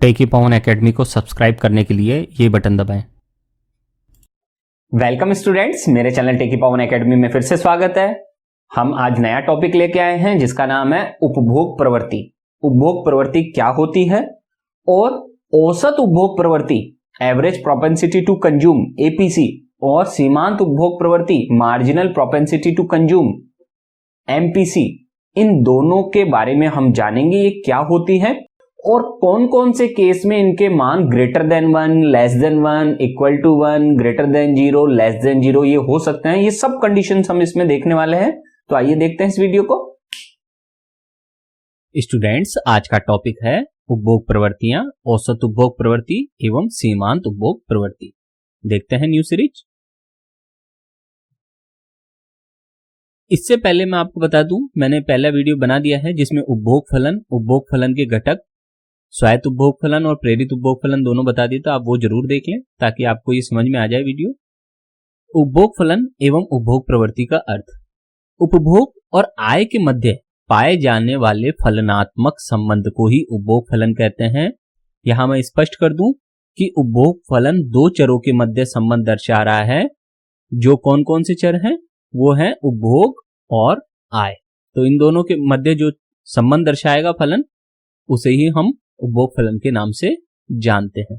टेकी पवन academy को subscribe करने के लिए ये बटन दबाएं। वेलकम स्टूडेंट्स, मेरे चैनल टेकी पवन एकेडमी में फिर से स्वागत है। हम आज नया टॉपिक लेके आए हैं जिसका नाम है उपभोग प्रवृत्ति। उपभोग प्रवृत्ति क्या होती है और औसत उपभोग प्रवृत्ति average propensity to consume APC और सीमांत उपभोग प्रवृत्ति marginal propensity to consume MPC, इन दोनों के बारे में हम जानेंगे ये क्या होती है और कौन कौन से केस में इनके मान greater than 1, less than 1, equal to 1, greater than 0, less than 0 ये हो सकते हैं। ये सब कंडीशंस हम इसमें देखने वाले हैं। तो आइए देखते हैं इस वीडियो को। स्टूडेंट्स, आज का टॉपिक है उपभोग प्रवृत्तियां, औसत उपभोग प्रवृत्ति एवं सीमांत उपभोग प्रवृत्ति। देखते हैं न्यू सीरीज। इससे पहले मैं आपको बता दूं, मैंने पहला वीडियो बना दिया है जिसमें उपभोग फलन के घटक स्वायत्त उपभोग फलन और प्रेरित उपभोग फलन दोनों बता दिए, तो आप वो जरूर देख लें ताकि आपको ये समझ में आ जाए वीडियो। उपभोग फलन एवं उपभोग प्रवृत्ति का अर्थ। उपभोग और आय के मध्य पाए जाने वाले फलनात्मक संबंध को ही उपभोग फलन कहते हैं। यहां मैं स्पष्ट कर दूं कि उपभोग फलन दो चरों के मध्य संबंध दर्शा रहा है। जो कौन कौन से चर हैं वो है उपभोग और आय। तो इन दोनों के मध्य जो संबंध दर्शाएगा फलन, उसे ही हम उपभोग फलन के नाम से जानते हैं।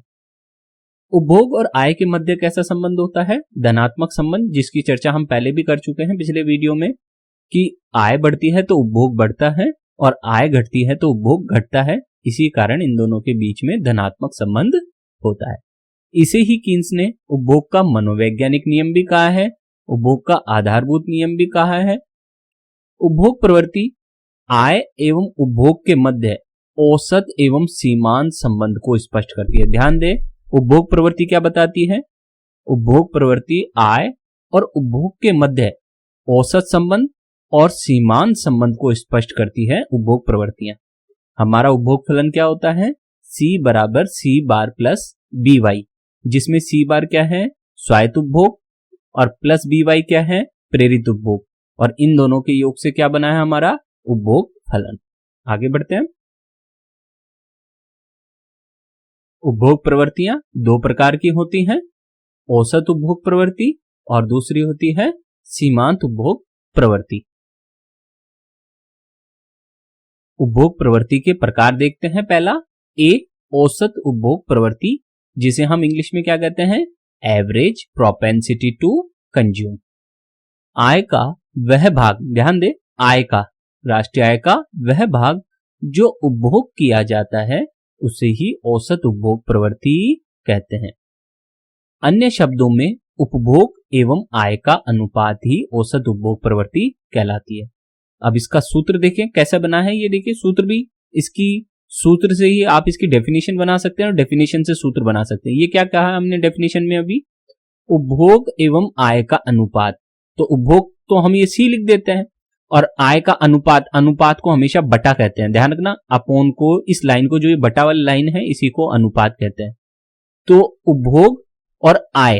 उपभोग और आय के मध्य कैसा संबंध होता है? धनात्मक संबंध, जिसकी चर्चा हम पहले भी कर चुके हैं पिछले वीडियो में कि आय बढ़ती है तो उपभोग बढ़ता है और आय घटती है तो उपभोग घटता है। इसी कारण इन दोनों के बीच में धनात्मक संबंध होता है। इसे ही कीन्स ने उपभोग का मनोवैज्ञानिक नियम भी कहा है, उपभोग का आधारभूत नियम भी कहा है। उपभोग प्रवृत्ति आय एवं उपभोग के मध्य औसत एवं सीमांत संबंध को स्पष्ट करती है। ध्यान दें, उपभोग प्रवृत्ति क्या बताती है? उपभोग प्रवृत्ति आय और उपभोग के मध्य औसत संबंध और सीमांत संबंध को स्पष्ट करती है उपभोग प्रवृत्तियां। हमारा उपभोग फलन क्या होता है? C बराबर C बार प्लस BY, जिसमें C बार क्या है? स्वायत्त उपभोग और प्लस BY क्या है? प्रेरित उपभोग। और इन दोनों के योग से क्या बना है हमारा उपभोग फलन। आगे बढ़ते हैं। उपभोग प्रवृत्तियां दो प्रकार की होती हैं, औसत उपभोग प्रवृत्ति और दूसरी होती है सीमांत उपभोग प्रवृत्ति। उपभोग प्रवृत्ति के प्रकार देखते हैं। पहला, एक औसत उपभोग प्रवृत्ति, जिसे हम इंग्लिश में क्या कहते हैं? Average propensity to consume. आय का वह भाग, ध्यान दे, आय का, राष्ट्रीय आय का वह भाग जो उपभोग किया जाता है उसे ही औसत उपभोग प्रवृत्ति कहते हैं। अन्य शब्दों में उपभोग एवं आय का अनुपात ही औसत उपभोग प्रवृत्ति कहलाती है। अब इसका सूत्र देखें कैसा बना है। ये देखिए, सूत्र भी इसकी सूत्र से ही आप इसकी डेफिनेशन बना सकते हैं और डेफिनेशन से सूत्र बना सकते हैं। ये क्या कहा हमने डेफिनेशन में अभी? उपभोग एवं आय का अनुपात। तो उपभोग तो हम ये सी लिख देते हैं और आय का अनुपात को हमेशा बटा कहते हैं। ध्यान रखना, अपोन को, इस लाइन को, जो ये बटा वाली लाइन है, इसी को अनुपात कहते हैं। तो उपभोग और आय,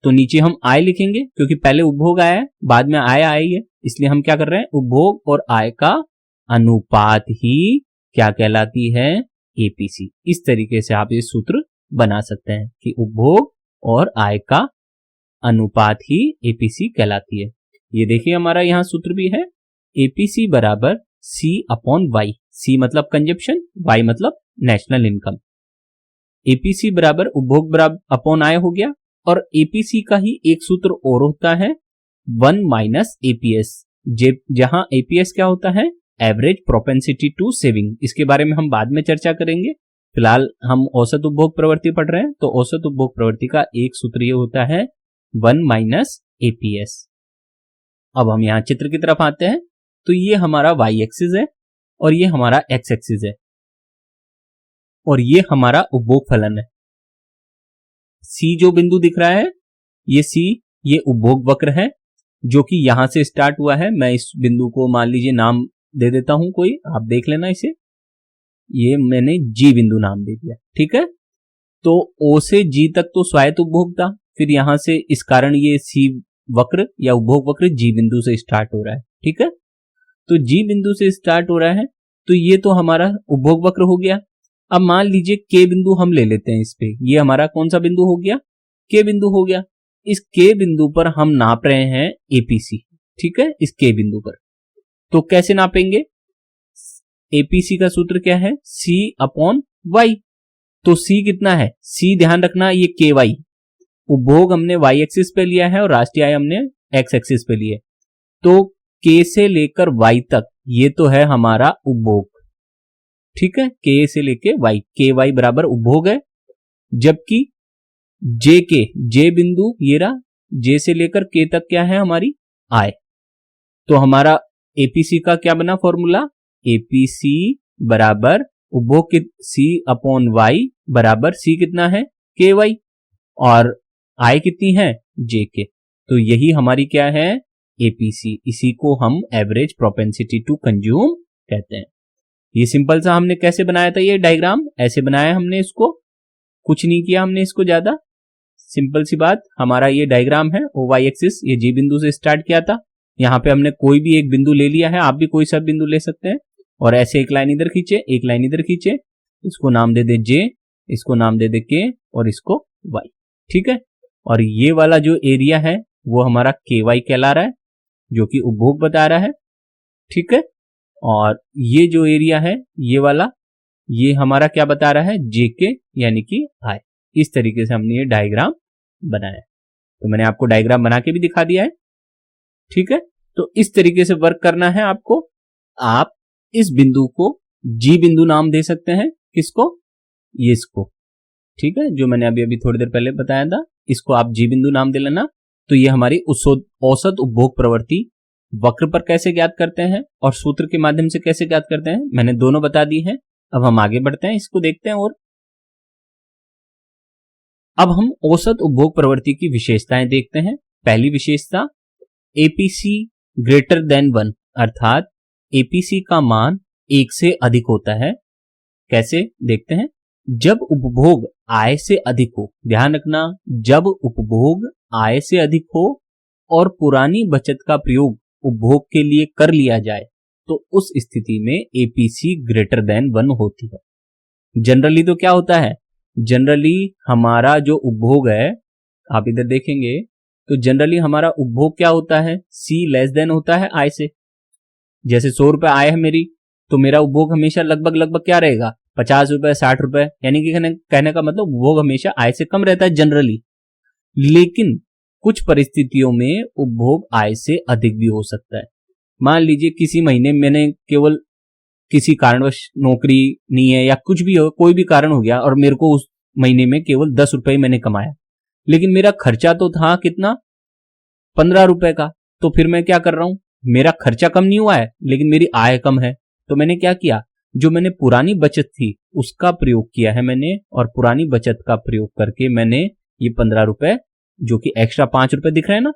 तो नीचे हम आय लिखेंगे क्योंकि पहले उपभोग आया है, बाद में आय आई है, इसलिए हम क्या कर रहे हैं? उपभोग और आय का अनुपात ही क्या कहलाती है? एपीसी। इस तरीके से आप ये सूत्र बना सकते हैं कि उपभोग और आय का अनुपात ही एपीसी कहलाती है। ये देखिए, हमारा यहां सूत्र भी है, एपीसी बराबर C अपॉन वाई। C मतलब कंजप्शन, Y मतलब नेशनल इनकम। एपीसी बराबर उपभोग बराबर अपॉन आय हो गया। और एपीसी का ही एक सूत्र और होता है 1 माइनस एपीएस, जहां एपीएस क्या होता है? Average propensity to saving. इसके बारे में हम बाद में चर्चा करेंगे। फिलहाल हम औसत उपभोग प्रवृत्ति पढ़ रहे हैं, तो औसत उपभोग प्रवृत्ति का एक सूत्र ये होता है 1 माइनस एपीएस। अब हम यहां चित्र की तरफ आते हैं। तो ये हमारा y एक्सिस है और ये हमारा x एक्सिस है और ये हमारा उपभोग फलन है। C जो बिंदु दिख रहा है, ये C, ये उपभोग वक्र है जो कि यहां से स्टार्ट हुआ है। मैं इस बिंदु को मान लीजिए नाम दे देता हूं, कोई आप देख लेना इसे। ये मैंने G बिंदु नाम दे दिया, ठीक है। तो O से G तक तो स्वायत्त उपभोग था, फिर यहां से इस कारण ये C वक्र या उपभोग वक्र G बिंदु से स्टार्ट हो रहा है, ठीक है। तो G बिंदु से स्टार्ट हो रहा है, तो ये तो हमारा उपभोग वक्र हो गया। अब मान लीजिए के बिंदु हम ले लेते हैं इस पे, ये हमारा कौन सा बिंदु हो गया, के बिंदु हो गया। इस के बिंदु पर हम नाप रहे हैं एपीसी, ठीक है, इस के बिंदु पर। तो कैसे नापेंगे, एपीसी का सूत्र क्या है, सी अपॉन वाई। तो सी कितना है, सी ध्यान रखना ये के वाई, उपभोग हमने वाई एक्सिस पे लिया है और राष्ट्रीय आय हमने एक्स एक्सिस पे लिए। तो के से लेकर वाई तक ये तो है हमारा उपभोग, ठीक है, के से लेके वाई, के वाई बराबर उपभोग है। जबकि जे के, जे बिंदु ये रहा, जे से लेकर के तक क्या है हमारी आय। तो हमारा एपीसी का क्या बना फॉर्मूला, एपीसी बराबर उपभोग की सी अपॉन वाई बराबर सी कितना है, के वाई, और आय कितनी है, जे के। तो यही हमारी क्या है, एपीसी। इसी को हम एवरेज प्रोपेंसिटी टू कंज्यूम कहते हैं। ये सिंपल सा हमने कैसे बनाया था, ये डायग्राम ऐसे बनाया हमने, इसको कुछ नहीं किया हमने इसको ज्यादा, सिंपल सी बात। हमारा ये डायग्राम है, ओ वाई एक्सिस ये जी बिंदु से स्टार्ट किया था, यहाँ पे हमने कोई भी एक बिंदु ले लिया है, आप भी कोई सा बिंदु ले सकते हैं, और ऐसे एक लाइन इधर खींचे, एक लाइन इधर खींचे, इसको नाम दे दे जे, इसको नाम दे दे के, और इसको वाई, ठीक है। और ये वाला जो एरिया है वो हमारा के वाई कहला रहा है, जो कि उपभोग बता रहा है, ठीक है। और ये जो एरिया है ये वाला, ये हमारा क्या बता रहा है, जे के यानी कि आय। इस तरीके से हमने ये डायग्राम बनाया। तो मैंने आपको डायग्राम बना के भी दिखा दिया है, ठीक है। तो इस तरीके से वर्क करना है आपको। आप इस बिंदु को जी बिंदु नाम दे सकते हैं, किसको, ये इसको, ठीक है, जो मैंने अभी अभी थोड़ी देर पहले बताया था, इसको आप जी बिंदु नाम दे लेना। तो ये हमारी औसत उपभोग प्रवृत्ति वक्र पर कैसे ज्ञात करते हैं और सूत्र के माध्यम से कैसे ज्ञात करते हैं, मैंने दोनों बता दी है। अब हम आगे बढ़ते हैं, इसको देखते हैं। और अब हम औसत उपभोग प्रवृत्ति की विशेषताएं देखते हैं। पहली विशेषता, एपीसी ग्रेटर देन 1, अर्थात एपीसी का मान 1 से अधिक होता है। कैसे देखते हैं, जब उपभोग आय से अधिक हो, ध्यान रखना, जब उपभोग आय से अधिक हो और पुरानी बचत का प्रयोग उपभोग के लिए कर लिया जाए, तो उस स्थिति में एपीसी ग्रेटर देन 1 होती है। जनरली तो क्या होता है, जनरली हमारा जो उपभोग है, आप इधर देखेंगे तो जनरली हमारा उपभोग क्या होता है, सी लेस देन होता है आय से। जैसे 100 रुपए आय है मेरी, तो मेरा उपभोग हमेशा लगभग क्या रहेगा, 50 रुपए, 60 रुपए, यानी कि कहने का मतलब उपभोग हमेशा आय से कम रहता है जनरली। लेकिन कुछ परिस्थितियों में उपभोग आय से अधिक भी हो सकता है। मान लीजिए किसी महीने मैंने केवल किसी कारणवश नौकरी नहीं है या कुछ भी हो, कोई भी कारण हो गया और मेरे को उस महीने में केवल 10 रुपए मैंने कमाया, लेकिन मेरा खर्चा तो था कितना, 15 रुपए का। तो फिर मैं क्या कर रहा हूं, मेरा खर्चा कम नहीं हुआ है लेकिन मेरी आय कम है। तो मैंने क्या किया, जो मैंने पुरानी बचत थी उसका प्रयोग किया है मैंने, और पुरानी बचत का प्रयोग करके मैंने ये 15 रुपए, जो कि एक्स्ट्रा 5 रुपए दिख रहे हैं ना,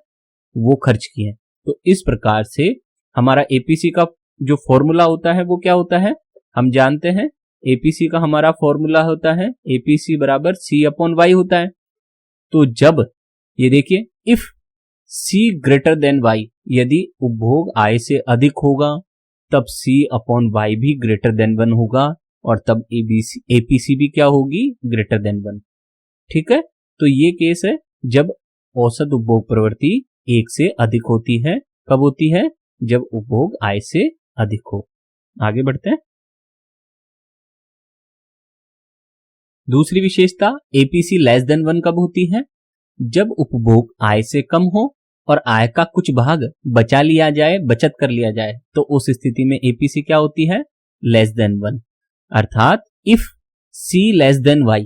वो खर्च किए। तो इस प्रकार से हमारा एपीसी का जो फॉर्मूला होता है वो क्या होता है, हम जानते हैं एपीसी का हमारा फॉर्मूला होता है, एपीसी बराबर सी अपॉन वाई होता है। तो जब ये देखिए, if C greater than Y, यदि उपभोग आय से अधिक होगा तब सी अपॉन वाई भी ग्रेटर देन 1 होगा, और तब एपीसी भी क्या होगी, ग्रेटर देन 1, ठीक है। तो ये केस है जब औसत उपभोग प्रवृत्ति 1 से अधिक होती है। कब होती है, जब उपभोग आय से अधिक हो। आगे बढ़ते हैं। दूसरी विशेषता, एपीसी लेस देन 1 कब होती है, जब उपभोग आय से कम हो और आय का कुछ भाग बचा लिया जाए, बचत कर लिया जाए, तो उस स्थिति में एपीसी क्या होती है, लेस देन 1। अर्थात if C less than Y,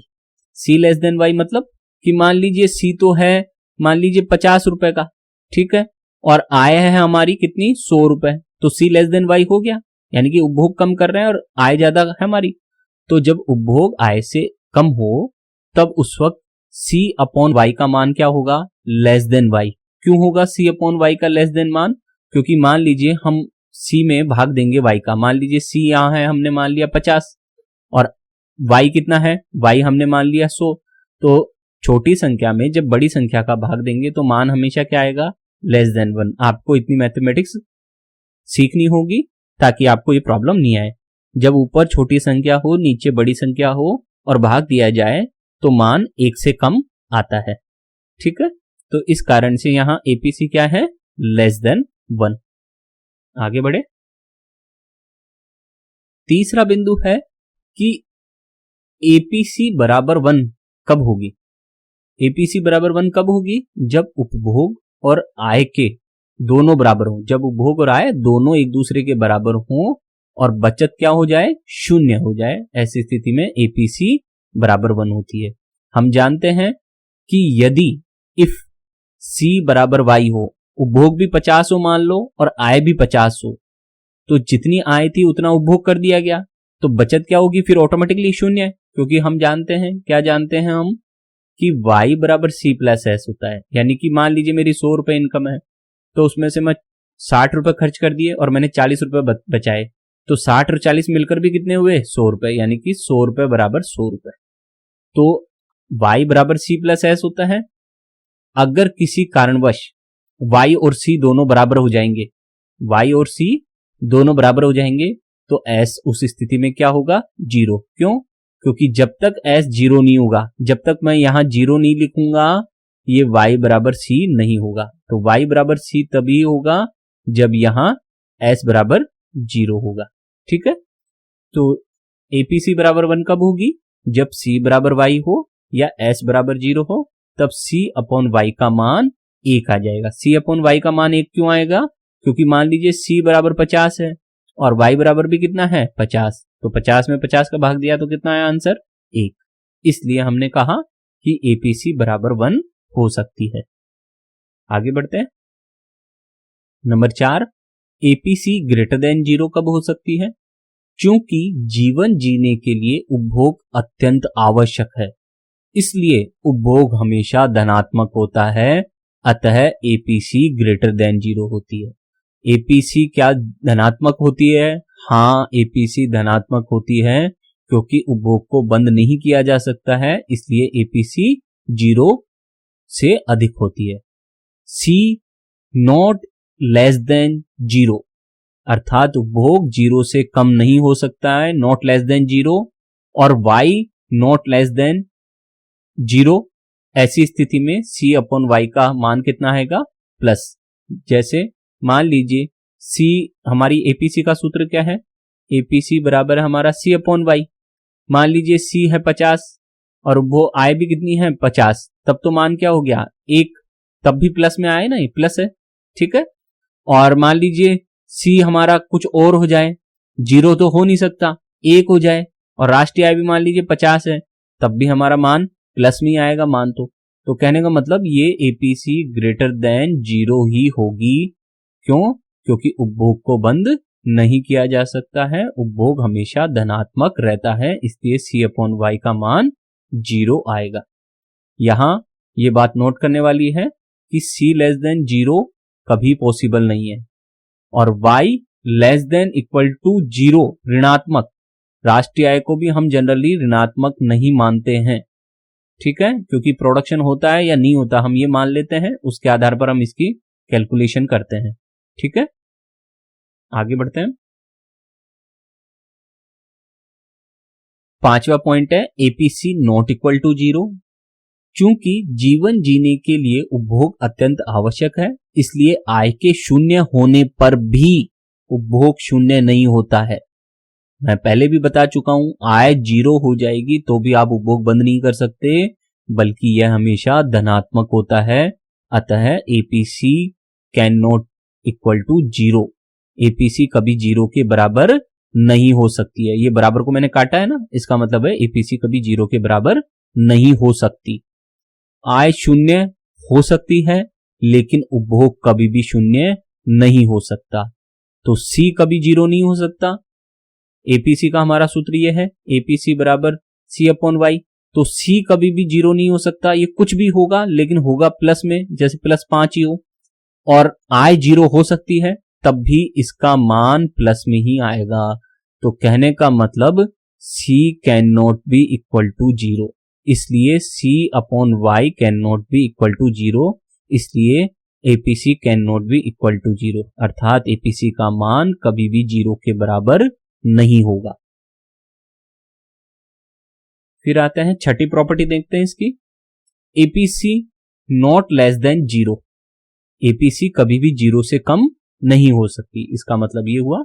C less than Y मतलब कि मान लीजिए सी तो है, मान लीजिए 50 रुपए का, ठीक है, और आय है हमारी कितनी, 100 रुपए, तो सी लेस देन वाई हो गया, यानी कि उपभोग कम कर रहे हैं और आय ज्यादा है हमारी। तो जब उपभोग आय से कम हो तब उस वक्त सी अपॉन वाई का मान क्या होगा, लेस देन वाई। क्यों होगा सी अपॉन वाई का लेस देन मान, क्योंकि मान लीजिए हम सी में भाग देंगे वाई का, मान लीजिए सी यहां है, हमने मान लिया 50, और वाई कितना है, वाई हमने मान लिया 100। तो छोटी संख्या में जब बड़ी संख्या का भाग देंगे तो मान हमेशा क्या आएगा, लेस देन 1। आपको इतनी मैथमेटिक्स सीखनी होगी ताकि आपको ये प्रॉब्लम नहीं आए। जब ऊपर छोटी संख्या हो, नीचे बड़ी संख्या हो और भाग दिया जाए तो मान 1 से कम आता है। ठीक है, तो इस कारण से यहां एपीसी क्या है, लेस देन 1। आगे बढ़े। तीसरा बिंदु है कि एपीसी बराबर 1 कब होगी। एपीसी बराबर 1 कब होगी, जब उपभोग और आय के दोनों बराबर हों। जब उपभोग और आय दोनों एक दूसरे के बराबर हों और बचत क्या हो जाए, शून्य हो जाए, ऐसी स्थिति में एपीसी बराबर 1 होती है। हम जानते हैं कि यदि इफ सी बराबर वाई हो, उपभोग भी 50 हो मान लो और आय भी 50 हो, तो जितनी आय थी उतना उपभोग कर दिया गया, तो बचत क्या होगी फिर, ऑटोमेटिकली शून्य है। क्योंकि हम जानते हैं, क्या जानते हैं हम, कि y बराबर सी प्लस एस होता है। यानी कि मान लीजिए मेरी 100 रुपए इनकम है, तो उसमें से मैं 60 रुपए खर्च कर दिए और मैंने 40 रुपए बचाए, तो 60 और 40 मिलकर भी कितने हुए, 100 रुपए। यानी कि 100 रुपए बराबर 100 रुपए। तो y बराबर सी प्लस एस होता है। अगर किसी कारणवश y और c दोनों बराबर हो जाएंगे, y और c दोनों बराबर हो जाएंगे, तो s उस स्थिति में क्या होगा, 0। क्यों, क्योंकि जब तक s 0 नहीं होगा, जब तक मैं यहां 0 नहीं लिखूंगा, ये y बराबर c नहीं होगा। तो y बराबर c तभी होगा जब यहां s बराबर 0 होगा। ठीक है, तो एपीसी बराबर 1 कब होगी, जब c बराबर y हो या s बराबर 0 हो, तब c अपॉन y का मान 1 आ जाएगा। c अपॉन y का मान 1 क्यों आएगा, क्योंकि मान लीजिए c बराबर 50 है और y बराबर भी कितना है, 50। तो 50 में 50 का भाग दिया तो कितना आया आंसर, 1। इसलिए हमने कहा कि एपीसी बराबर 1 हो सकती है। आगे बढ़ते हैं। नंबर 4, एपीसी ग्रेटर देन 0 कब हो सकती है। क्योंकि जीवन जीने के लिए उपभोग अत्यंत आवश्यक है, इसलिए उपभोग हमेशा धनात्मक होता है, अतः एपीसी ग्रेटर देन 0 होती है। एपीसी क्या धनात्मक होती है, हाँ एपीसी धनात्मक होती है, क्योंकि उपभोग को बंद नहीं किया जा सकता है, इसलिए एपीसी 0 से अधिक होती है। सी नॉट लेस देन 0, अर्थात उपभोग 0 से कम नहीं हो सकता है, नॉट लेस देन 0। और y नॉट लेस देन 0, ऐसी स्थिति में c अपॉन y का मान कितना आएगा, प्लस। जैसे मान लीजिए c, हमारी एपीसी का सूत्र क्या है, एपीसी बराबर हमारा c अपॉन y। मान लीजिए c है 50 और वो आय भी कितनी है, 50, तब तो मान क्या हो गया, 1। तब भी प्लस में आए ना, ये प्लस है। ठीक है, और मान लीजिए c हमारा कुछ और हो जाए, 0 तो हो नहीं सकता, 1 हो जाए, और राष्ट्रीय आय भी मान लीजिए 50 है, तब भी हमारा मान प्लस में ही आएगा मान। तो कहने का मतलब ये एपीसी ग्रेटर देन 0 ही होगी। क्यों, क्योंकि उपभोग को बंद नहीं किया जा सकता है, उपभोग हमेशा धनात्मक रहता है, इसलिए c अपॉन y का मान 0 आएगा। यहां ये बात नोट करने वाली है कि c लेस देन 0 कभी पॉसिबल नहीं है, और y less than equal to 0 ऋणात्मक, राष्ट्रीय आय को भी हम जनरली ऋणात्मक नहीं मानते हैं। ठीक है, क्योंकि प्रोडक्शन होता है या नहीं होता हम ये मान लेते हैं, उसके आधार पर हम इसकी कैलकुलेशन करते हैं। ठीक है, आगे बढ़ते हैं। 5वां पॉइंट है एपीसी नॉट इक्वल टू 0। चूंकि जीवन जीने के लिए उपभोग अत्यंत आवश्यक है, इसलिए आय के शून्य होने पर भी उपभोग शून्य नहीं होता है। मैं पहले भी बता चुका हूं, आय 0 हो जाएगी तो भी आप उपभोग बंद नहीं कर सकते, बल्कि यह हमेशा धनात्मक होता है, अतः APC can not equal to 0। APC कभी 0 के बराबर नहीं हो सकती है। ये बराबर को मैंने काटा है ना, इसका मतलब है एपीसी कभी 0 के बराबर नहीं हो सकती। आय शून्य हो सकती है, लेकिन उपभोग कभी भी शून्य नहीं हो सकता। तो सी कभी 0 नहीं हो सकता। एपीसी का हमारा सूत्र ये है, एपीसी बराबर सी अपॉन वाई। तो सी कभी भी 0 नहीं हो सकता, ये कुछ भी होगा लेकिन होगा प्लस में, जैसे +5 ही हो। और आय 0 हो सकती है, तब भी इसका मान प्लस में ही आएगा। तो कहने का मतलब c can not be equal to 0, इसलिए c upon Y can not be equal to 0, इसलिए APC can not be equal to 0, अर्थात एपीसी का मान कभी भी 0 के बराबर नहीं होगा। फिर आते हैं छठी प्रॉपर्टी, देखते हैं इसकी, APC not less than zero. APC कभी भी जीरो से कम नहीं हो सकती। इसका मतलब ये हुआ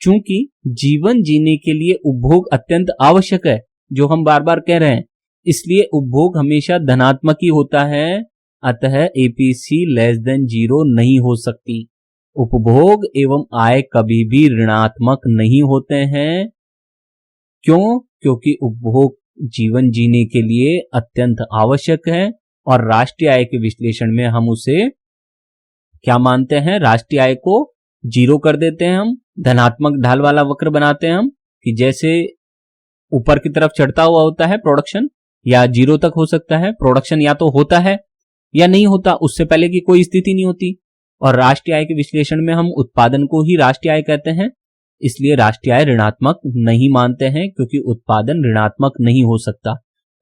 चूंकि जीवन जीने के लिए उपभोग अत्यंत आवश्यक है, जो हम बार बार कह रहे हैं, इसलिए उपभोग हमेशा धनात्मक ही होता है, अतः एपीसी लेस देन जीरो नहीं हो सकती। उपभोग एवं आय कभी भी ऋणात्मक नहीं होते हैं। क्यों? क्योंकि उपभोग जीवन जीने के लिए अत्यंत आवश्यक है और राष्ट्रीय आय के विश्लेषण में हम उसे क्या मानते हैं, राष्ट्रीय आय को जीरो कर देते हैं, हम धनात्मक ढाल वाला वक्र बनाते हैं हम, कि जैसे ऊपर की तरफ चढ़ता हुआ होता है प्रोडक्शन, या जीरो तक हो सकता है प्रोडक्शन, या तो होता है या नहीं होता, उससे पहले की कोई स्थिति नहीं होती। और राष्ट्रीय आय के विश्लेषण में हम उत्पादन को ही राष्ट्रीय आय कहते हैं, इसलिए राष्ट्रीय आय ऋणात्मक नहीं मानते हैं, क्योंकि उत्पादन ऋणात्मक नहीं हो सकता।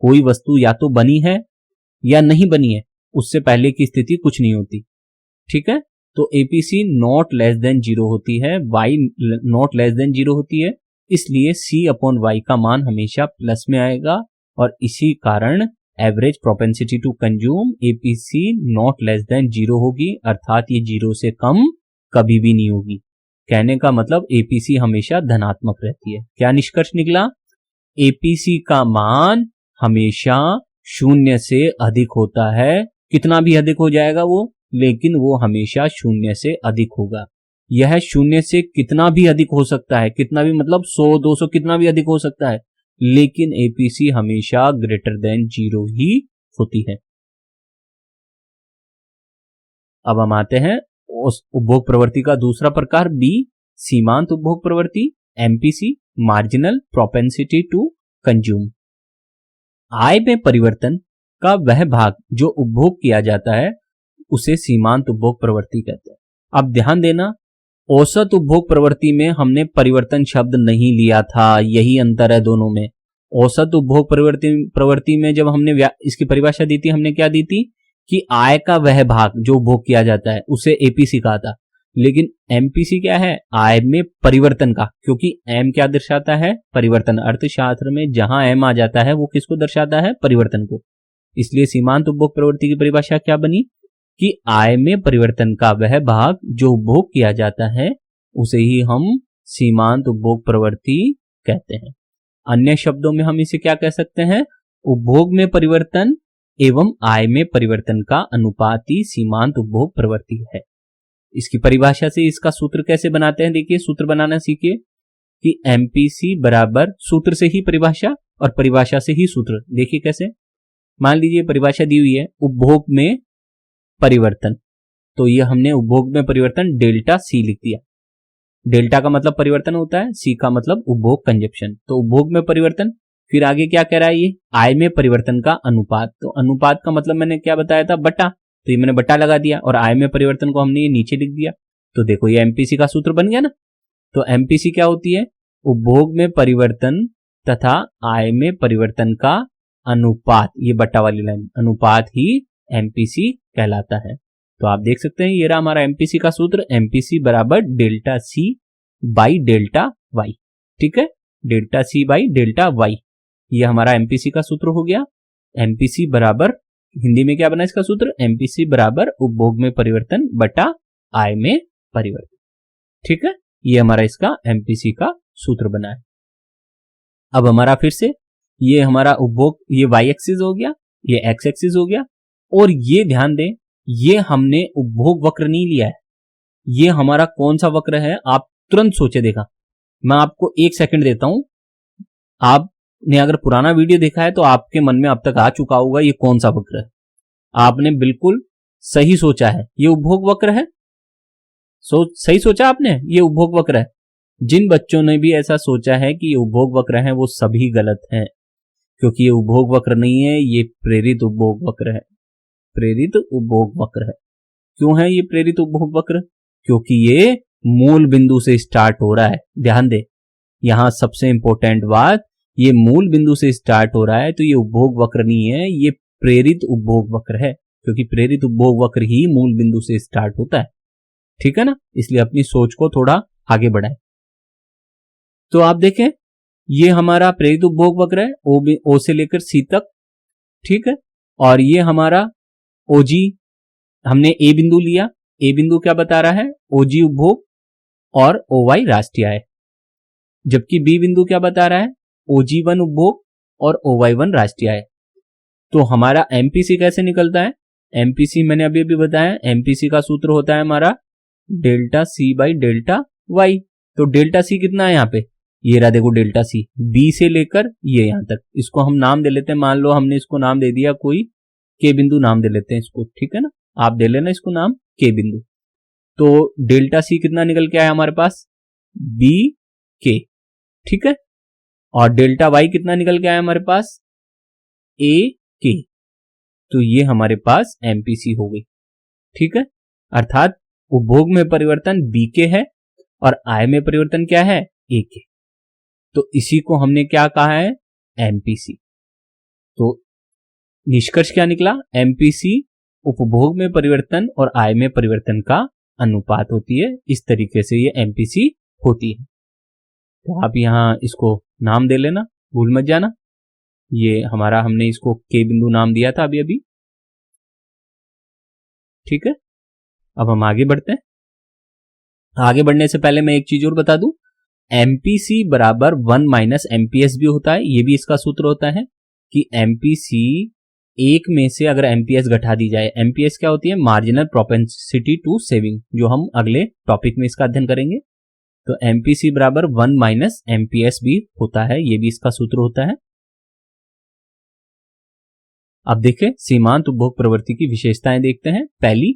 कोई वस्तु या तो बनी है या नहीं बनी है, उससे पहले की स्थिति कुछ नहीं होती। ठीक है, तो APC not less than zero होती है, Y not less than zero होती है, इसलिए सी अपॉन वाई का मान हमेशा प्लस में आएगा, और इसी कारण average propensity to consume APC not less than zero होगी, अर्थात ये जीरो से कम कभी भी नहीं होगी। कहने का मतलब एपीसी हमेशा धनात्मक रहती है। क्या निष्कर्ष निकला? एपीसी का मान हमेशा शून्य से अधिक होता है, कितना भी अधिक हो जाएगा वो, लेकिन वो हमेशा शून्य से अधिक होगा। यह शून्य से कितना भी अधिक हो सकता है, कितना भी मतलब 100, 200 कितना भी अधिक हो सकता है, लेकिन एपीसी हमेशा ग्रेटर देन जीरो ही होती है। अब हम आते हैं उस उपभोग प्रवृत्ति का दूसरा प्रकार, बी, सीमांत उपभोग प्रवृत्ति, MPC, marginal propensity to consume. आय में परिवर्तन का वह भाग जो उपभोग किया जाता है उसे सीमांत उपभोग प्रवृत्ति कहते हैं। अब ध्यान देना, औसत उपभोग प्रवृत्ति में हमने परिवर्तन शब्द नहीं लिया था, यही अंतर है दोनों में। औसत उपभोग प्रवृत्ति में जब हमने इसकी परिभाषा दी थी, हमने क्या दी थी कि आय का वह भाग जो उपभोग किया जाता है उसे एपीसी कहा था, लेकिन एमपीसी क्या है, आय में परिवर्तन का, क्योंकि एम क्या दर्शाता है, परिवर्तन। अर्थशास्त्र में जहां एम आ जाता है वो किसको दर्शाता है, परिवर्तन को। इसलिए सीमांत उपभोग प्रवृत्ति की परिभाषा क्या बनी कि आय में परिवर्तन का वह भाग जो उपभोग किया जाता है उसे ही हम सीमांत उपभोग प्रवृत्ति कहते हैं। अन्य शब्दों में हम इसे क्या कह सकते हैं, उपभोग में परिवर्तन एवं आय में परिवर्तन का अनुपात ही सीमांत उपभोग प्रवृत्ति है। इसकी परिभाषा से इसका सूत्र कैसे बनाते हैं, देखिए सूत्र बनाना सीखिए कि एमपीसी बराबर, सूत्र से ही परिभाषा और परिभाषा से ही सूत्र। देखिए कैसे, मान लीजिए परिभाषा दी हुई है उपभोग में परिवर्तन, तो ये हमने उपभोग में परिवर्तन डेल्टा सी लिख दिया। डेल्टा का मतलब परिवर्तन होता है, सी का मतलब उपभोग कंजप्शन, तो उपभोग में परिवर्तन। फिर आगे क्या कह रहा है, ये आय में परिवर्तन का अनुपात, तो अनुपात का मतलब मैंने क्या बताया था, बटा, तो ये मैंने बटा लगा दिया, और आय में परिवर्तन को हमने ये नीचे लिख दिया। तो देखो ये एमपीसी का सूत्र बन गया ना। तो एमपीसी क्या होती है, उपभोग में परिवर्तन तथा आय में परिवर्तन का अनुपात, ये बटा वाली लाइन, अनुपात ही एमपीसी कहलाता है। तो आप देख सकते हैं ये रहा हमारा एमपीसी का सूत्र, एमपीसी बराबर delta C by delta Y. ठीक है, delta C by delta Y, ये हमारा एमपीसी का सूत्र हो गया। एमपीसी बराबर, हिंदी में क्या बना इसका सूत्र, एमपीसी बराबर उपभोग में परिवर्तन बटा आय में परिवर्तन। ठीक है, ये हमारा इसका एमपीसी का सूत्र बना है। अब हमारा फिर से ये हमारा उपभोग, ये वाई एक्सिस हो गया, ये एक्स एक्सिस हो गया, और ये ध्यान दें ये हमने उपभोग वक्र नहीं लिया है, ये हमारा कौन सा वक्र है, आप तुरंत सोचे देखा। मैं आपको 1 सेकंड देता हूं, आपने अगर पुराना वीडियो देखा है तो आपके मन में अब तक आ चुका होगा ये कौन सा वक्र है। आपने बिल्कुल सही सोचा है, ये उपभोग वक्र है। सही सोचा आपने, ये उपभोग वक्र है। जिन बच्चों ने भी ऐसा सोचा है कि ये उपभोग वक्र है वो सभी गलत हैं, क्योंकि ये उपभोग वक्र नहीं है, ये प्रेरित उपभोग वक्र है। प्रेरित उपभोग वक्र है। क्यों है ये प्रेरित उपभोग वक्र, क्योंकि ये मूल बिंदु से स्टार्ट हो रहा है। ध्यान दे, यहां सबसे इंपॉर्टेंट बात, ये मूल बिंदु से स्टार्ट हो रहा है, तो ये उपभोग वक्र नहीं है, ये प्रेरित उपभोग वक्र है, क्योंकि प्रेरित उपभोग वक्र ही मूल बिंदु से स्टार्ट होता है। ठीक है ना, इसलिए अपनी सोच को थोड़ा आगे बढ़ाएं। तो आप देखें ये हमारा प्रेरित उपभोग वक्र है, ओ से लेकर सी तक, ठीक है। और ये हमारा ओजी, हमने ए बिंदु लिया, ए बिंदु क्या बता रहा है, ओजी उपभोग और ओवाई राष्ट्रीय आय, जबकि बी बिंदु क्या बता रहा है, OG1 उपभोग और OY1 राष्ट्रीय आय। तो हमारा एमपीसी कैसे निकलता है, एमपीसी मैंने अभी अभी बताया, एमपीसी का सूत्र होता है हमारा delta C by delta Y. तो डेल्टा सी कितना है यहाँ पे, ये रहा देखो डेल्टा सी, बी से लेकर ये यहां तक, इसको हम नाम दे लेते हैं, मान लो हमने इसको नाम दे दिया कोई के बिंदु नाम दे लेते हैं इसको, ठीक है ना, आप दे लेना इसको नाम के बिंदु। तो डेल्टा सी कितना निकल के आया हमारे पास, बी के, ठीक है। और डेल्टा वाई कितना निकल के आया हमारे पास, ए के। तो ये हमारे पास एमपीसी हो गई, ठीक है। अर्थात उपभोग में परिवर्तन बी के है और आय में परिवर्तन क्या है, ए के। तो इसी को हमने क्या कहा है, एमपीसी। तो निष्कर्ष क्या निकला, एमपीसी उपभोग में परिवर्तन और आय में परिवर्तन का अनुपात होती है, इस तरीके से ये एमपीसी होती है। तो आप यहां इसको नाम दे लेना, भूल मत जाना। ये हमारा, हमने इसको के बिंदु नाम दिया था अभी अभी, ठीक है। अब हम आगे बढ़ते हैं। आगे बढ़ने से पहले मैं एक चीज और बता दूं, एमपीसी बराबर 1 माइनस एमपीएस भी होता है। ये भी इसका सूत्र होता है कि एमपीसी एक में से अगर एमपीएस घटा दी जाए, एमपीएस क्या होती है, मार्जिनल प्रोपेंसिटी टू सेविंग, जो हम अगले टॉपिक में इसका अध्ययन करेंगे। तो एमपीसी बराबर 1 माइनस एमपीएस भी होता है, ये भी इसका सूत्र होता है। अब देखें सीमांत उपभोग प्रवृत्ति की विशेषताएं देखते हैं। पहली,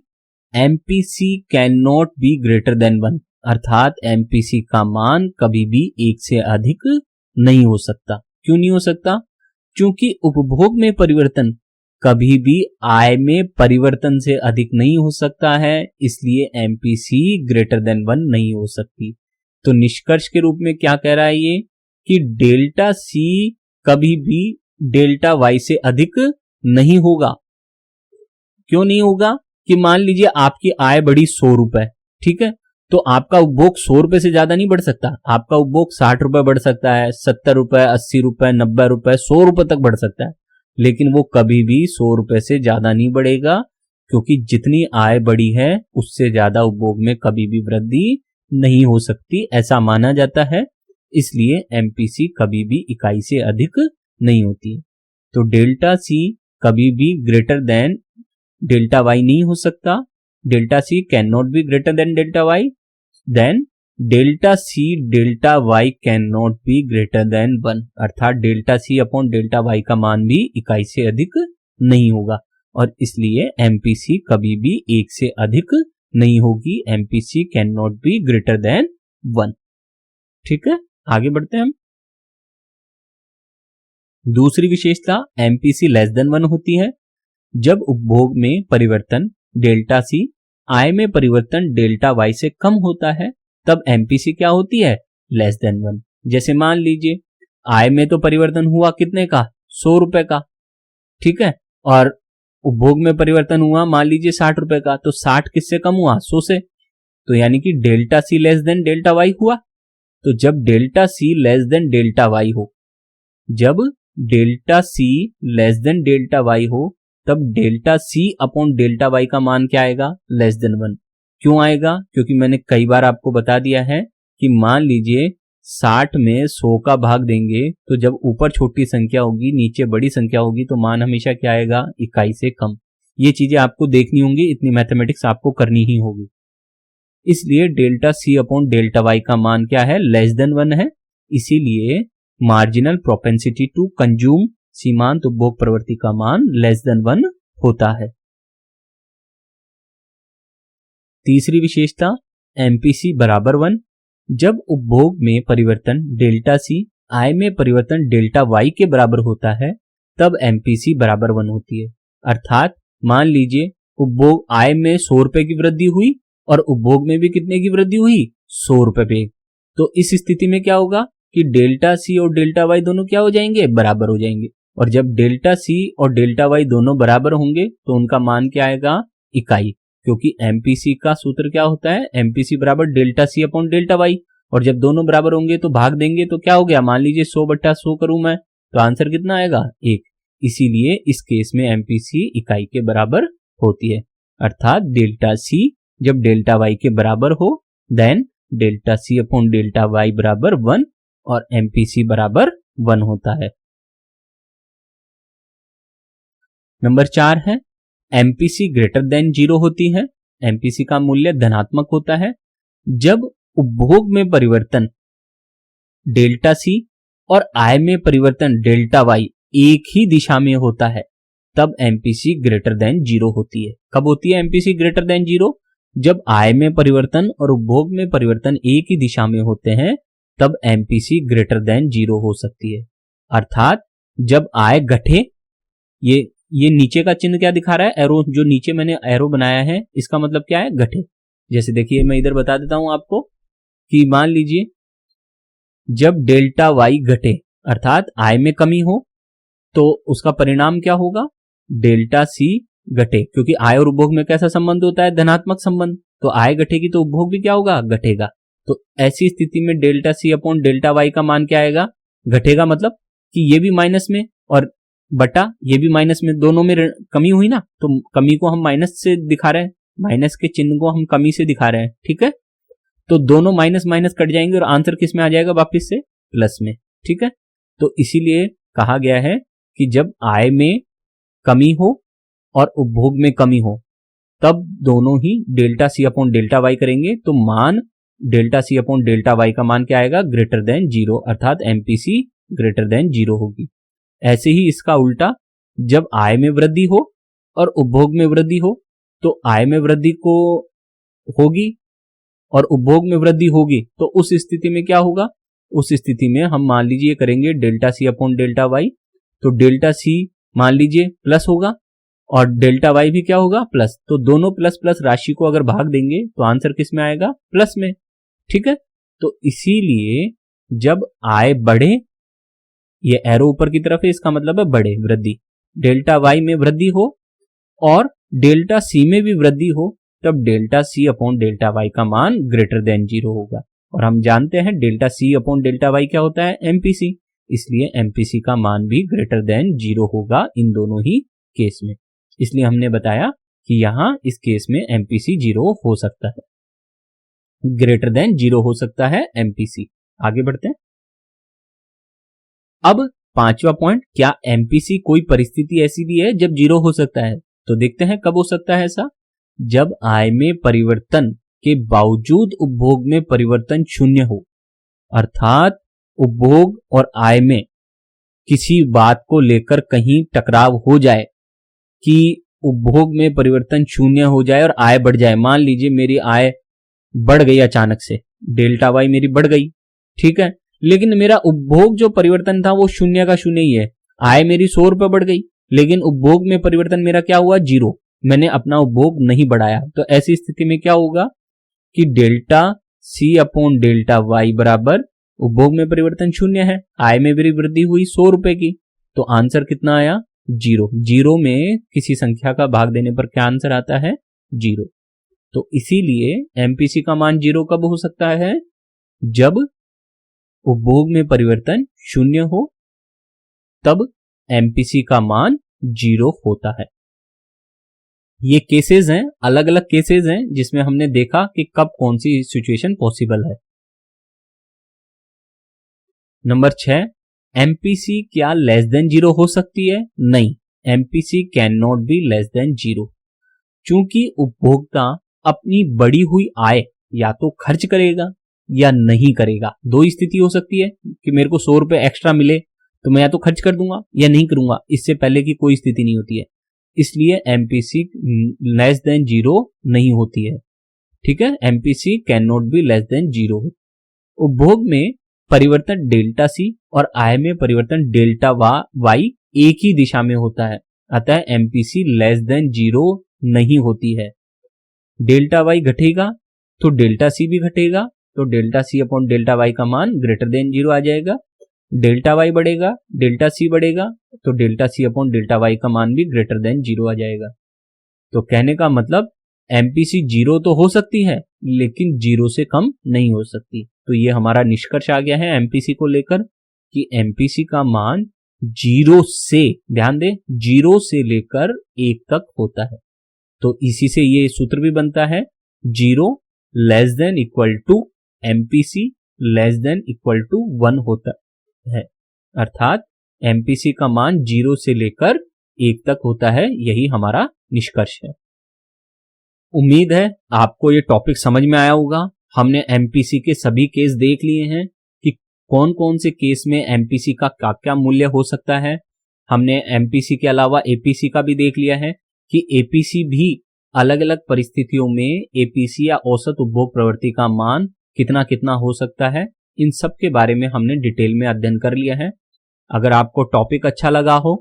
MPC can not be greater than 1, अर्थात एमपीसी का मान कभी भी एक से अधिक नहीं हो सकता। क्यों नहीं हो सकता, क्योंकि उपभोग में परिवर्तन कभी भी आय में परिवर्तन से अधिक नहीं हो सकता है, इसलिए एमपीसी ग्रेटर देन 1 नहीं हो सकती। तो निष्कर्ष के रूप में क्या कह रहा है ये, कि डेल्टा सी कभी भी डेल्टा वाई से अधिक नहीं होगा। क्यों नहीं होगा, कि मान लीजिए आपकी आय बढ़ी 100 रुपए, ठीक है, तो आपका उपभोग 100 रुपए से ज्यादा नहीं बढ़ सकता, आपका उपभोग 60 रुपए बढ़ सकता है, 70 रुपए, 80 रुपए, 90 रुपए, 100 रुपए तक बढ़ सकता है, लेकिन वो कभी भी 100 रुपए से ज्यादा नहीं बढ़ेगा, क्योंकि जितनी आय बढ़ी है उससे ज्यादा उपभोग में कभी भी वृद्धि नहीं हो सकती, ऐसा माना जाता है। इसलिए एमपीसी कभी भी इकाई से अधिक नहीं होती है। तो डेल्टा सी कभी भी ग्रेटर देन डेल्टा वाई नहीं हो सकता, delta C can not be greater than delta Y, then delta C delta Y can not be greater than 1, अर्थात delta C upon delta Y का मान भी इकाई से अधिक नहीं होगा, और इसलिए एमपीसी कभी भी एक से अधिक नहीं होगी। MPC can not be greater than 1, ठीक है। आगे बढ़ते हैं हम। दूसरी विशेषता एमपीसी लेस देन 1 होती है। जब उपभोग में परिवर्तन डेल्टा सी आय में परिवर्तन डेल्टा वाई से कम होता है, तब एमपीसी क्या होती है, लेस देन 1। जैसे मान लीजिए आय में तो परिवर्तन हुआ कितने का, 100 रुपए का, ठीक है, और उपभोग में परिवर्तन हुआ मान लीजिए 60 रुपए का, तो 60 किससे कम हुआ, 100 से, तो यानी कि delta C less than delta Y हुआ। तो जब delta C less than delta Y हो, जब delta C less than delta Y हो, तब delta C upon delta Y का मान क्या आएगा, लेस देन 1। क्यों आएगा, क्योंकि मैंने कई बार आपको बता दिया है कि मान लीजिए 60 में 100 का भाग देंगे, तो जब ऊपर छोटी संख्या होगी नीचे बड़ी संख्या होगी, तो मान हमेशा क्या आएगा, इकाई से कम। ये चीजें आपको देखनी होंगी, इतनी मैथमेटिक्स आपको करनी ही होगी। इसलिए delta C upon delta Y का मान क्या है, लेस देन 1 है। इसीलिए मार्जिनल प्रोपेंसिटी टू कंज्यूम, सीमांत उपभोग प्रवृत्ति का मान लेस देन 1 होता है। तीसरी विशेषता एमपीसी बराबर 1। जब उपभोग में परिवर्तन डेल्टा सी आय में परिवर्तन डेल्टा वाई के बराबर होता है, तब एमपीसी बराबर 1 होती है। अर्थात मान लीजिए उपभोग आय में 100 रुपए की वृद्धि हुई और उपभोग में भी कितने की वृद्धि हुई, 100 रुपए पे, तो इस स्थिति में क्या होगा कि डेल्टा सी और डेल्टा वाई दोनों क्या हो जाएंगे, बराबर हो जाएंगे। और जब डेल्टा सी और डेल्टा वाई दोनों बराबर होंगे तो उनका मान क्या आएगा, इकाई, क्योंकि एमपीसी का सूत्र क्या होता है, एमपीसी बराबर delta C upon delta Y. और जब दोनों बराबर होंगे तो भाग देंगे तो क्या हो गया, मान लीजिए 100/100 करूं मैं तो आंसर कितना आएगा 1। इसीलिए इस केस में एमपीसी इकाई के बराबर होती है, अर्थात डेल्टा सी जब डेल्टा वाई के बराबर हो then delta C upon delta Y बराबर 1 और एमपीसी बराबर 1 होता है। नंबर 4 है एमपीसी ग्रेटर देन 0 होती है। एमपीसी का मूल्य धनात्मक होता है जब उपभोग में परिवर्तन डेल्टा सी और आय में परिवर्तन डेल्टा वाई एक ही दिशा में होता है, तब एमपीसी ग्रेटर देन 0 होती है। कब होती है एमपीसी ग्रेटर देन 0? जब आय में परिवर्तन और उपभोग में परिवर्तन एक ही दिशा में होते हैं, तब एमपीसी ग्रेटर देन 0 हो सकती है। अर्थात जब आय घटे, ये नीचे का चिन्ह क्या दिखा रहा है, एरो, जो नीचे मैंने एरो बनाया है इसका मतलब क्या है, घटे। जैसे देखिए मैं इधर बता देता हूं आपको कि मान लीजिए जब डेल्टा वाई घटे अर्थात आय में कमी हो तो उसका परिणाम क्या होगा, डेल्टा सी घटे, क्योंकि आय और उपभोग में कैसा संबंध होता है, धनात्मक संबंध। तो आय घटेगी तो उपभोग भी क्या होगा, घटेगा। तो ऐसी स्थिति में delta C upon delta Y का मान क्या आएगा, घटेगा, मतलब कि ये भी माइनस में और बटा ये भी माइनस में, दोनों में कमी हुई ना, तो कमी को हम माइनस से दिखा रहे हैं, माइनस के चिन्ह को हम कमी से दिखा रहे हैं, ठीक है। तो दोनों माइनस माइनस कट जाएंगे और आंसर किस में आ जाएगा, वापस से प्लस में, ठीक है। तो इसीलिए कहा गया है कि जब आय में कमी हो और उपभोग में कमी हो तब दोनों ही delta C upon delta Y करेंगे तो मान delta C upon delta Y का मान क्या आएगा, ग्रेटर देन 0, अर्थात एमपीसी ग्रेटर देन 0 होगी। ऐसे ही इसका उल्टा, जब आय में वृद्धि हो और उपभोग में वृद्धि हो तो आय में वृद्धि को होगी और उपभोग में वृद्धि होगी, तो उस स्थिति में क्या होगा, उस स्थिति में हम मान लीजिए करेंगे delta C upon delta Y, तो डेल्टा सी मान लीजिए प्लस होगा और डेल्टा वाई भी क्या होगा, प्लस। तो दोनों प्लस प्लस राशि को अगर भाग देंगे तो आंसर किस में आएगा, प्लस में, ठीक है। तो इसीलिए जब आय बढ़े, ये एरो ऊपर की तरफ है, इसका मतलब है बढ़े, वृद्धि, डेल्टा वाई में वृद्धि हो और डेल्टा सी में भी वृद्धि हो, तब delta C upon delta Y का मान ग्रेटर देन 0 होगा। और हम जानते हैं delta C upon delta Y क्या होता है, एमपीसी, इसलिए एमपीसी का मान भी ग्रेटर देन 0 होगा इन दोनों ही केस में। इसलिए हमने बताया कि यहां इस केस में एमपीसी 0 हो सकता है, ग्रेटर देन 0 हो सकता है एमपीसी। आगे बढ़ते हैं। अब 5वां पॉइंट, क्या एमपीसी कोई परिस्थिति ऐसी भी है जब 0 हो सकता है? तो देखते हैं कब हो सकता है ऐसा। जब आय में परिवर्तन के बावजूद उपभोग में परिवर्तन शून्य हो, अर्थात उपभोग और आय में किसी बात को लेकर कहीं टकराव हो जाए कि उपभोग में परिवर्तन शून्य हो जाए और आय बढ़ जाए। मान लीजिए मेरी आय बढ़ गई अचानक से, डेल्टा वाई मेरी बढ़ गई, ठीक है, लेकिन मेरा उपभोग जो परिवर्तन था वो शून्य का शून्य ही है। आय मेरी 100 रुपए बढ़ गई लेकिन उपभोग में परिवर्तन मेरा क्या हुआ, 0, मैंने अपना उपभोग नहीं बढ़ाया। तो ऐसी स्थिति में क्या होगा कि delta C upon delta Y बराबर उपभोग में परिवर्तन शून्य है, आय में मेरी वृद्धि हुई 100 रुपए की, तो आंसर कितना आया, 0। 0 में किसी संख्या का भाग देने पर क्या आंसर आता है, 0। तो इसीलिए एमपीसी का मान 0 कब हो सकता है, जब उपभोग में परिवर्तन शून्य हो, तब एमपीसी का मान 0 होता है। ये केसेस हैं, अलग अलग केसेस हैं जिसमें हमने देखा कि कब कौन सी सिचुएशन पॉसिबल है। नंबर 6, एमपीसी क्या लेस देन 0 हो सकती है? नहीं, MPC can not be less than 0, क्योंकि उपभोक्ता अपनी बढ़ी हुई आय या तो खर्च करेगा या नहीं करेगा। दो ही स्थिति हो सकती है कि मेरे को 100 रुपए एक्स्ट्रा मिले तो मैं या तो खर्च कर दूंगा या नहीं करूंगा, इससे पहले की कोई स्थिति नहीं होती है। इसलिए एमपीसी लेस देन 0 नहीं होती है, ठीक है। MPC can not be less than 0। उपभोग में परिवर्तन डेल्टा सी और आय में परिवर्तन डेल्टा वाई एक ही दिशा में होता है, अतः एमपीसी लेस देन 0 नहीं होती है। डेल्टा वाई घटेगा तो डेल्टा सी भी घटेगा, तो delta C upon delta Y का मान ग्रेटर देन 0 आ जाएगा। डेल्टा वाई बढ़ेगा, डेल्टा सी बढ़ेगा, तो delta C upon delta Y का मान भी ग्रेटर देन 0 आ जाएगा। तो कहने का मतलब एमपीसी 0 तो हो सकती है लेकिन 0 से कम नहीं हो सकती। तो ये हमारा निष्कर्ष आ गया है एमपीसी को लेकर कि एमपीसी का मान 0 से, ध्यान दें, 0 से लेकर 1 तक होता है। तो इसी से ये सूत्र भी बनता है 0 less than equal to MPC less than equal to 1 होता है, अर्थात एमपीसी का मान 0 से लेकर 1 तक होता है। यही हमारा निष्कर्ष है। उम्मीद है आपको ये टॉपिक समझ में आया होगा। हमने एमपीसी के सभी केस देख लिए हैं कि कौन कौन से केस में एमपीसी का क्या क्या मूल्य हो सकता है। हमने एमपीसी के अलावा एपीसी का भी देख लिया है कि एपीसी भी अलग अलग परिस्थितियों में एपीसी या औसत उपभोग प्रवृत्ति का मान कितना कितना हो सकता है। इन सब के बारे में हमने डिटेल में अध्ययन कर लिया है। अगर आपको टॉपिक अच्छा लगा हो,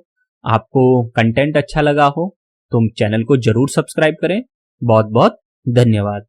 आपको कंटेंट अच्छा लगा हो, तो चैनल को जरूर सब्सक्राइब करें। बहुत बहुत धन्यवाद।